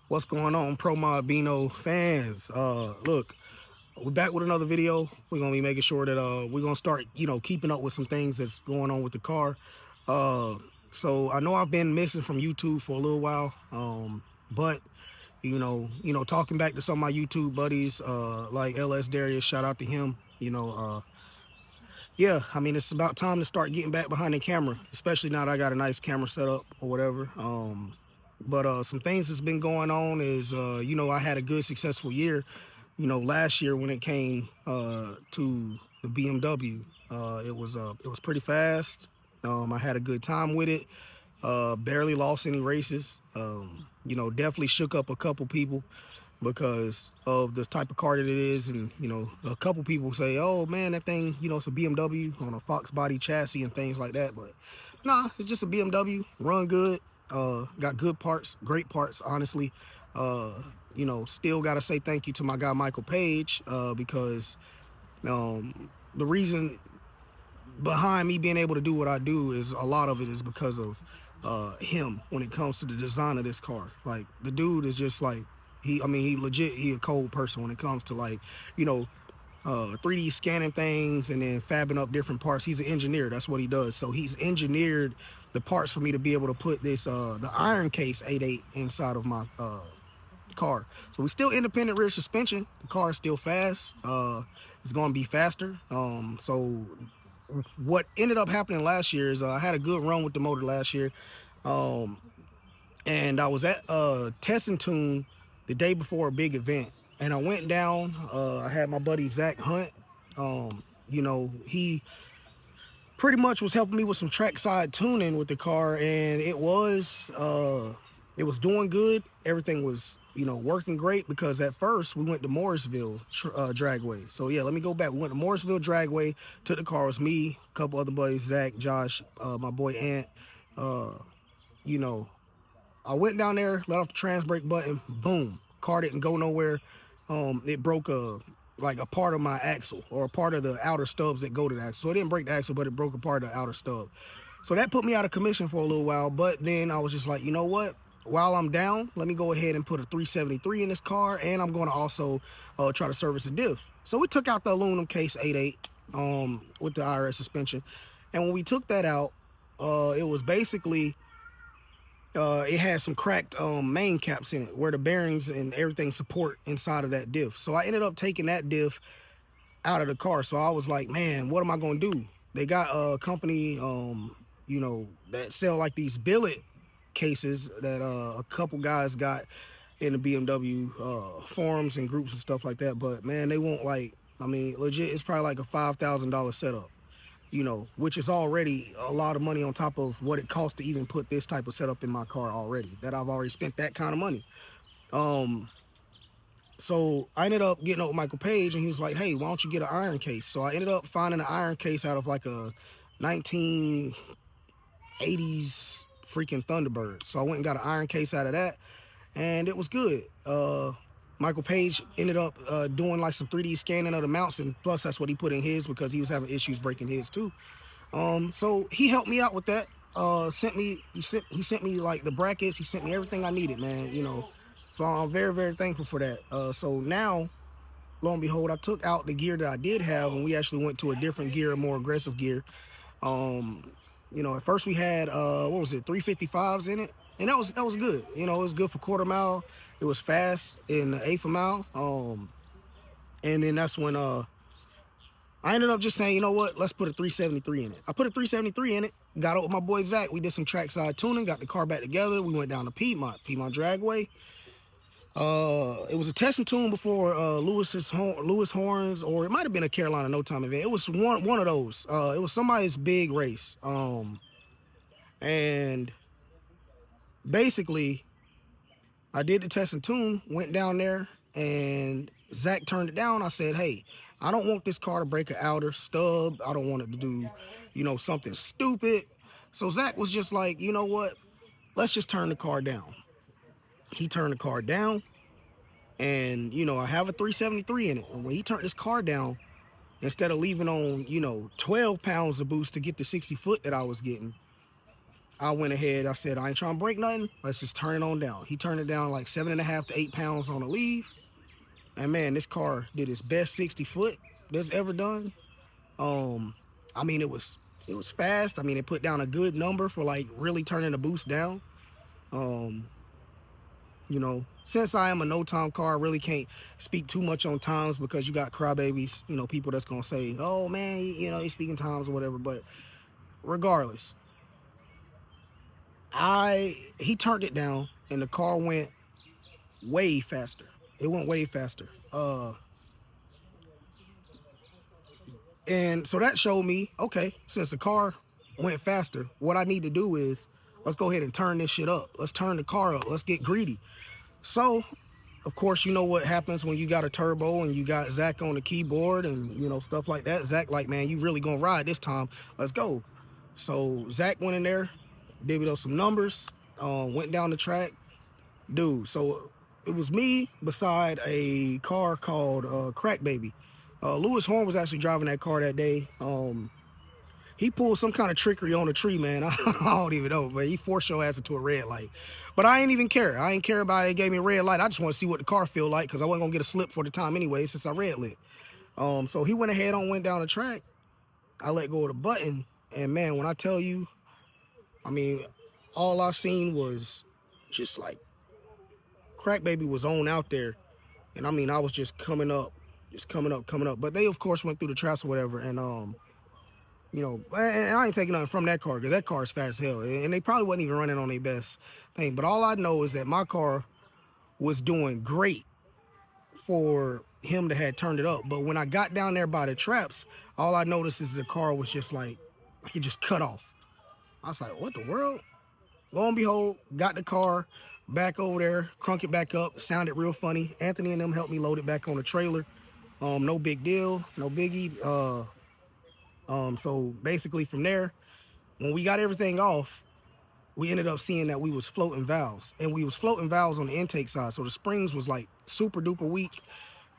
What's going on, Pro Mod Bino fans? Look, we're back with another video. We're gonna be making sure that we're gonna start, keeping up with some things that's going on with the car. Uh, so I know I've been missing from YouTube for a little while, but talking back to some of my YouTube buddies, like LS Darius, shout out to him. Yeah, I mean it's about time to start getting back behind the camera, especially now that I got a nice camera set up or whatever. But some things that's been going on is, I had a good successful year, last year when it came to the BMW. It was pretty fast. I had a good time with it. Barely lost any races. Definitely shook up a couple people because of the type of car that it is. And, a couple people say, oh man, that thing, it's a BMW on a Fox body chassis and things like that. But nah, it's just a BMW, run good, got good parts, great parts, honestly. Still got to say thank you to my guy, Michael Page, because the reason behind me being able to do what I do is a lot of it is because of him when it comes to the design of this car. Like the dude is just like, he legit, he a cold person when it comes to like, 3D scanning things and then fabbing up different parts. He's an engineer, that's what he does. So he's engineered the parts for me to be able to put this, the iron case 88 inside of my car. So we still independent rear suspension. The car is still fast. It's going to be faster. So what ended up happening last year is I had a good run with the motor last year. And I was at Test and Tune the day before a big event. And I went down, I had my buddy Zach Hunt. He pretty much was helping me with some trackside tuning with the car, and it was doing good. Everything was, working great, because at first we went to Morrisville Dragway. So yeah, let me go back. We went to Morrisville Dragway, took the car. It was me, a couple other buddies, Zach, Josh, my boy Ant. I went down there, let off the trans brake button, boom, car didn't go nowhere. It broke a part of my axle, or a part of the outer stubs that go to the axle. So it didn't break the axle, but it broke a part of the outer stub. So that put me out of commission for a little while. But then I was just like, you know what? While I'm down, let me go ahead and put a 373 in this car, and I'm going to also try to service the diff. So we took out the aluminum case 88 with the IRS suspension. And when we took that out, it was basically, it had some cracked main caps in it where the bearings and everything support inside of that diff. So I ended up taking that diff out of the car. So I was like, man, what am I going to do? They got a company, that sell like these billet cases that a couple guys got in the BMW forums and groups and stuff like that. But man, they won't legit, it's probably like a $5,000 setup, which is already a lot of money on top of what it costs to even put this type of setup in my car already, that I've already spent that kind of money. So I ended up getting up with Michael Page, and he was like, hey, why don't you get an iron case? So I ended up finding an iron case out of like a 1980s freaking Thunderbird. So I went and got an iron case out of that, and it was good. Michael Page ended up doing like some 3D scanning of the mounts, and plus that's what he put in his, because he was having issues breaking his too. So he helped me out with that. He sent me like the brackets. He sent me everything I needed, man. So I'm very, very thankful for that. So now, lo and behold, I took out the gear that I did have, and we actually went to a different gear, a more aggressive gear. At first we had 355s in it, and that was good. It was good for quarter mile. It was fast in the eighth of a mile. And then that's when I ended up just saying, you know what, let's put a 373 in it. I put a 373 in it, got up with my boy Zach. We did some trackside tuning, got the car back together. We went down to Piedmont Dragway. It was a test and tune before Lewis Horns, or it might have been a Carolina No Time event. It was one of those. It was somebody's big race. And basically, I did the test and tune, went down there, and Zach turned it down. I said, hey, I don't want this car to break an outer stub. I don't want it to do, something stupid. So Zach was just like, you know what? Let's just turn the car down. He turned the car down, and, I have a 373 in it. And when he turned this car down, instead of leaving on, 12 pounds of boost to get the 60 foot that I was getting, I went ahead. I said, I ain't trying to break nothing. Let's just turn it on down. He turned it down like 7.5 to 8 pounds on the leave. And man, this car did its best 60 foot that's ever done. Um, I mean, it was fast. I mean, it put down a good number for like really turning the boost down. Um, since I am a no time car, I really can't speak too much on times because you got crybabies, people that's gonna say, oh man, he's speaking times or whatever. But regardless, he turned it down and the car went way faster. It went way faster. And so that showed me, okay, since the car went faster, what I need to do is let's go ahead and turn this shit up. Let's turn the car up. Let's get greedy. So, of course, you know what happens when you got a turbo and you got Zach on the keyboard and, stuff like that. Zach, like, man, you really gonna ride this time. Let's go. So Zach went in there, did up some numbers, went down the track. Dude, so it was me beside a car called Crack Baby. Lewis Horn was actually driving that car that day. He pulled some kind of trickery on a tree, man. I don't even know, but he forced your ass into a red light. But I ain't even care. I ain't care about it. He gave me a red light. I just want to see what the car feel like because I wasn't going to get a slip for the time anyway since I red lit. So he went ahead went down the track. I let go of the button. And, man, when I tell you, I mean, all I seen was just like Crack Baby was on out there. And, I mean, I was just coming up. But they, of course, went through the traps or whatever. And, and I ain't taking nothing from that car because that car is fast as hell. And they probably wasn't even running on their best thing. But all I know is that my car was doing great for him to have turned it up. But when I got down there by the traps, all I noticed is the car was just like it just cut off. I was like, what the world? Lo and behold, got the car back over there, crunk it back up, sounded real funny. Anthony and them helped me load it back on the trailer. No big deal, no biggie. So basically from there, when we got everything off, we ended up seeing that we was floating valves. And we was floating valves on the intake side. So the springs was like super duper weak.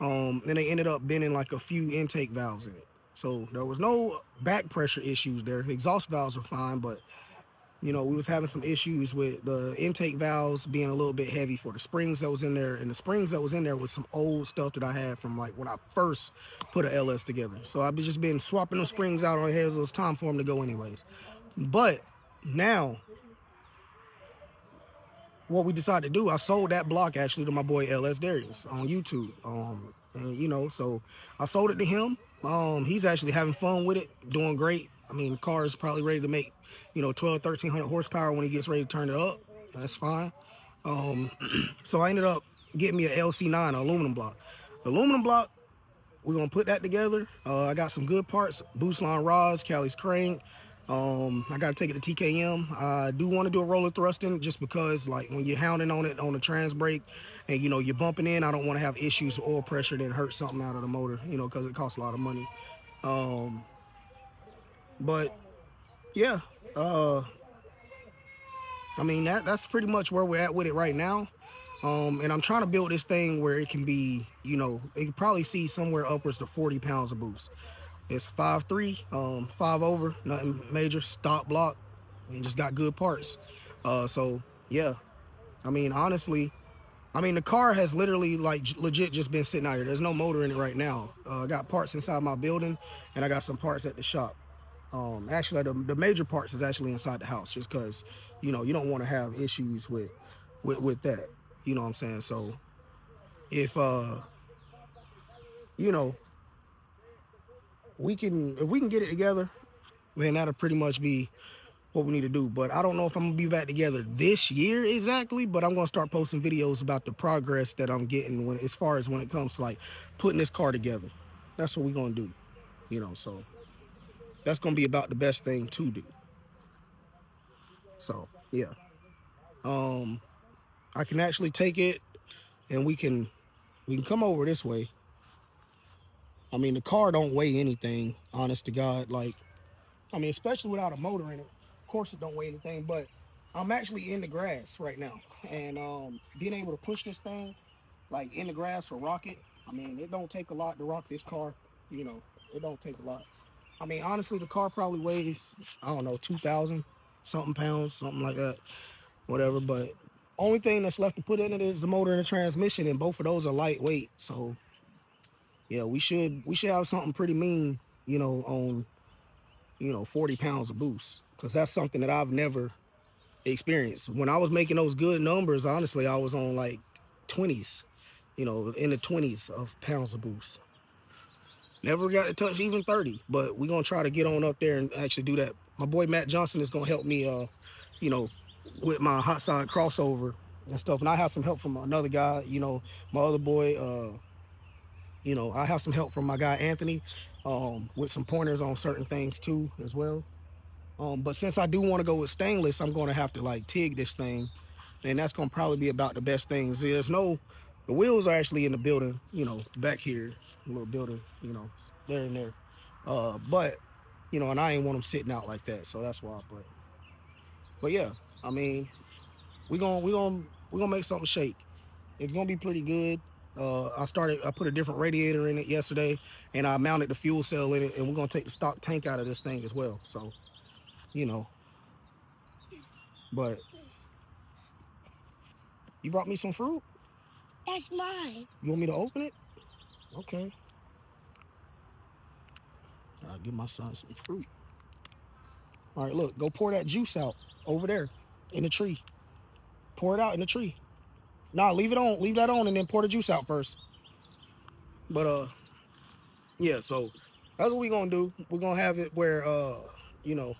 And they ended up bending like a few intake valves in it. So there was no back pressure issues there. Exhaust valves were fine, but we was having some issues with the intake valves being a little bit heavy for the springs that was in there. And the springs that was in there was some old stuff that I had from like when I first put a LS together. So I've just been swapping those springs out on heads. It was time for them to go anyways. But now, what we decided to do, I sold that block actually to my boy LS Darius on YouTube. And so I sold it to him. He's actually having fun with it, doing great. I mean, the car is probably ready to make, 12, 1300 horsepower when he gets ready to turn it up. That's fine. So I ended up getting me a LC9, an aluminum block. The aluminum block, we're gonna put that together. I got some good parts, boost line rods, Callie's crank. I gotta take it to TKM. I do want to do a roller thrusting just because like when you're hounding on it on the trans brake and you're bumping in, I don't want to have issues with oil pressure that hurt something out of the motor, because it costs a lot of money. But yeah, I mean that's pretty much where we're at with it right now. And I'm trying to build this thing where it can be, it can probably see somewhere upwards to 40 pounds of boost. It's 5.3, 5 over, nothing major, stock block, and just got good parts. So yeah, I mean, honestly, the car has literally like legit just been sitting out here. There's no motor in it right now. I got parts inside my building and I got some parts at the shop. Actually, the major parts is actually inside the house just because, you don't want to have issues with that. You know what I'm saying? So if, you know, if we can get it together, then that'll pretty much be what we need to do. But I don't know if I'm gonna be back together this year exactly, but I'm gonna start posting videos about the progress that I'm getting as far as when it comes to like putting this car together. That's what we're gonna do, so that's gonna be about the best thing to do. So yeah. I can actually take it and we can come over this way. I mean, the car don't weigh anything, honest to God. Like, I mean, especially without a motor in it. Of course, it don't weigh anything. But I'm actually in the grass right now, and being able to push this thing like in the grass or rock it. I mean, it don't take a lot to rock this car. It don't take a lot. I mean, honestly, the car probably weighs, I don't know, 2,000. something pounds, something like that, whatever. But only thing that's left to put in it is the motor and the transmission, and both of those are lightweight. So yeah, we should have something pretty mean, on 40 pounds of boost, because that's something that I've never experienced. When I was making those good numbers, honestly, I was on like 20s, in the 20s of pounds of boost. Never got to touch even 30, but we're gonna try to get on up there and actually do that. My boy Matt Johnson is gonna help me, you know, with my hot side crossover and stuff. And I have some help from another guy, my other boy. I have some help from my guy Anthony, with some pointers on certain things too as well. But since I do want to go with stainless, I'm gonna have to like TIG this thing, and that's gonna probably be about the best thing. The wheels are actually in the building, back here, a little building, there and there. But and I ain't want them sitting out like that, so that's why. But yeah, I mean, we gonna make something shake. It's gonna be pretty good. I put a different radiator in it yesterday, and I mounted the fuel cell in it, and we're gonna take the stock tank out of this thing as well. So, you know, but you brought me some fruit. That's mine. You want me to open it? Okay. I'll give my son some fruit. All right, look, go pour that juice out over there in the tree. Pour it out in the tree. Nah, leave it on. Leave that on, and then pour the juice out first. But yeah. So that's what we're gonna do. We're gonna have it where you know,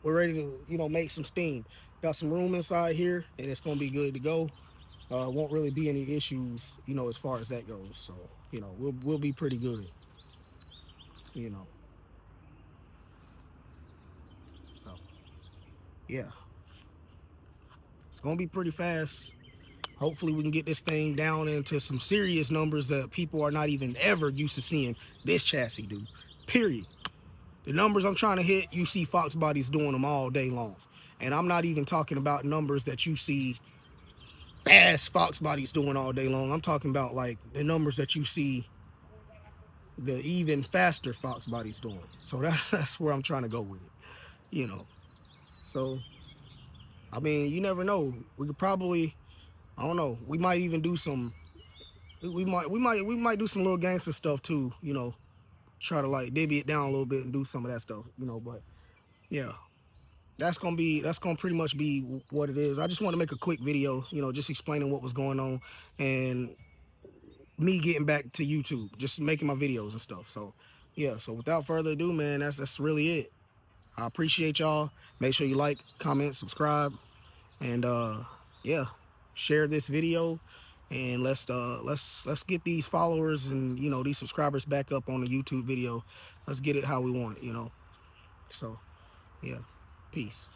we're ready to make some steam. Got some room inside here, and it's gonna be good to go. Won't really be any issues, as far as that goes. So we'll be pretty good. You know. So yeah, it's gonna be pretty fast. Hopefully we can get this thing down into some serious numbers that people are not even ever used to seeing this chassis do. Period. The numbers I'm trying to hit, you see Fox bodies doing them all day long. And I'm not even talking about numbers that you see fast Fox bodies doing all day long. I'm talking about like the numbers that you see the even faster Fox bodies doing. So that's where I'm trying to go with it. So I mean, you never know. We could probably, I don't know. We might even do some. We might do some little gangster stuff too. Try to like divvy it down a little bit and do some of that stuff. But yeah, that's gonna pretty much be what it is. I just want to make a quick video. Just explaining what was going on and me getting back to YouTube, just making my videos and stuff. So yeah. So without further ado, man, that's really it. I appreciate y'all. Make sure you like, comment, subscribe, and yeah, share this video, and let's get these followers and these subscribers back up on the YouTube video. Let's get it how we want it. So yeah, peace.